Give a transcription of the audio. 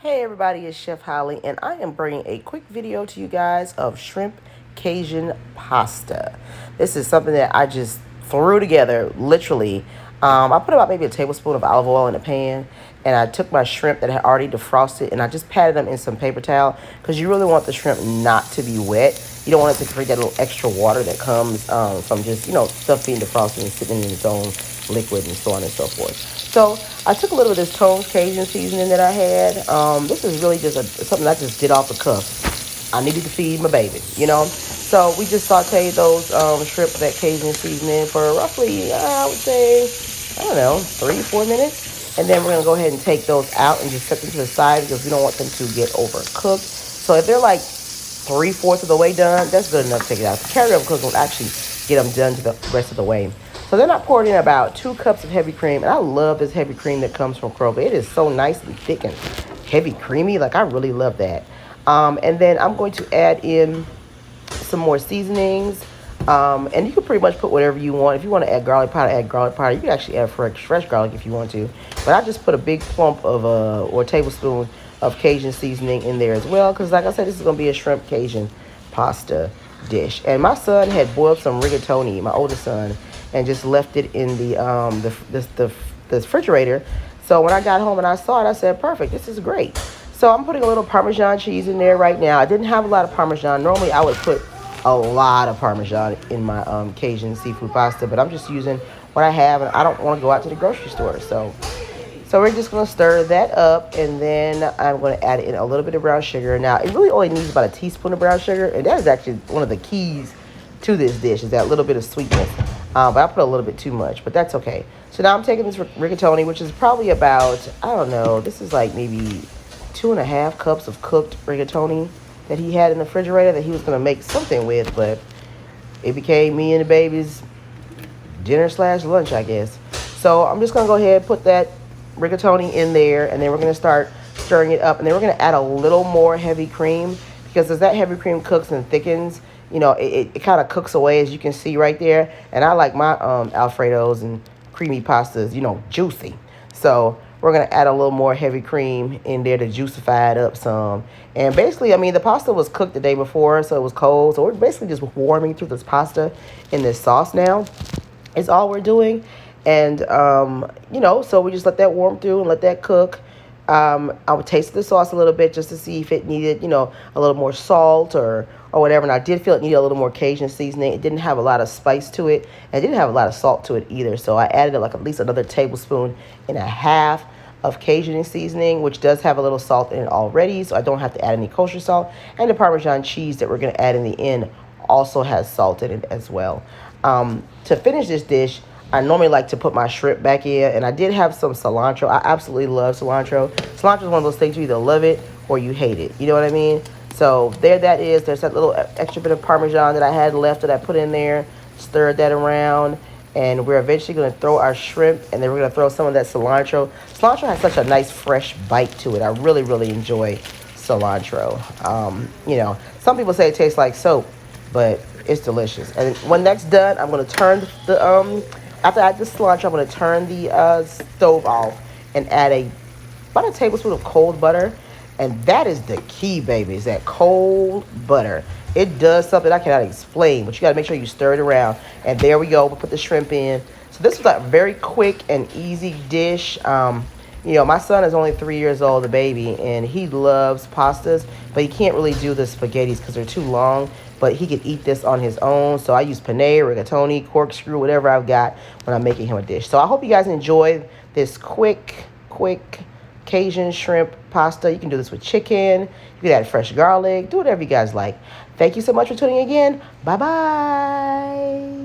Hey everybody, it's Chef Holly, and I am bringing a quick video to you guys of shrimp Cajun pasta. This is something that I just threw together, literally. I put about maybe a tablespoon of olive oil in a pan, and I took my shrimp that I had already defrosted, and I just patted them in some paper towel, because you really want the shrimp not to be wet. You don't want it to create that little extra water that comes from just, stuff being defrosted and sitting in its own liquid and so on and so forth. So I took a little of this Tone's Cajun seasoning that I had. This is really just something I just did off the cuff. I needed to feed my baby. So we just sauteed those shrimp, that Cajun seasoning for roughly, I would say, I don't know, 3 4 minutes. And then we're going to go ahead and take those out and just set them to the side because we don't want them to get overcooked. So if they're like 3/4 of the way done, that's good enough to take it out. The carryover cook will actually get them done to the rest of the way. So then I poured in about 2 cups of heavy cream. And I love this heavy cream that comes from Kroger. It is so nice and thick and heavy creamy. Like, I really love that. And then I'm going to add in some more seasonings. And you can pretty much put whatever you want. If you want to add garlic powder, add garlic powder. You can actually add fresh garlic if you want to. But I just put a big plump of, or tablespoon of Cajun seasoning in there as well. Because like I said, this is going to be a shrimp Cajun pasta dish. And my son had boiled some rigatoni, my oldest son, and just left it in the refrigerator. So when I got home and I saw it, I said, perfect, this is great. So I'm putting a little Parmesan cheese in there right now. I didn't have a lot of Parmesan. Normally I would put a lot of Parmesan in my Cajun seafood pasta, but I'm just using what I have, and I don't want to go out to the grocery store. So we're just going to stir that up, and then I'm going to add in a little bit of brown sugar. Now, it really only needs about a teaspoon of brown sugar, and that is actually one of the keys to this dish, is that little bit of sweetness. But I put a little bit too much, but that's okay. So now I'm taking this rigatoni, which is probably about, I don't know, this is like maybe 2.5 cups of cooked rigatoni that he had in the refrigerator that he was going to make something with, but it became me and the baby's dinner/lunch, I guess. So I'm just going to go ahead and put that rigatoni in there, and then we're going to start stirring it up, and then we're going to add a little more heavy cream, because as that heavy cream cooks and thickens, it kind of cooks away, as you can see right there. And I like my Alfredos and creamy pastas, juicy. So we're going to add a little more heavy cream in there to juicify it up some. And basically, I mean, the pasta was cooked the day before, so it was cold. So we're basically just warming through this pasta in this sauce now is all we're doing. And, so we just let that warm through and let that cook. I would taste the sauce a little bit just to see if it needed, a little more salt or whatever. And I did feel it needed a little more Cajun seasoning. It didn't have a lot of spice to it. And it didn't have a lot of salt to it either. So I added like at least another tablespoon and a half of Cajun seasoning, which does have a little salt in it already. So I don't have to add any kosher salt. And the Parmesan cheese that we're going to add in the end also has salt in it as well. To finish this dish, I normally like to put my shrimp back in, and I did have some cilantro. I absolutely love cilantro. Cilantro is one of those things you either love it or you hate it. You know what I mean? So there that is. There's that little extra bit of Parmesan that I had left that I put in there. Stirred that around, and we're eventually going to throw our shrimp, and then we're going to throw some of that cilantro. Cilantro has such a nice fresh bite to it. I really, really enjoy cilantro. Some people say it tastes like soap, but it's delicious. And when that's done, I'm going to turn after I add the cilantro, I'm going to turn the stove off and add about a tablespoon of cold butter. And that is the key, baby, is that cold butter. It does something I cannot explain, but you got to make sure you stir it around. And there we go. We'll put the shrimp in. So this was a very quick and easy dish. My son is only 3 years old, the baby, and he loves pastas, but he can't really do the spaghettis because they're too long. But he could eat this on his own. So I use penne, rigatoni, corkscrew, whatever I've got when I'm making him a dish. So I hope you guys enjoy this quick Cajun shrimp pasta. You can do this with chicken. You can add fresh garlic. Do whatever you guys like. Thank you so much for tuning in again. Bye-bye.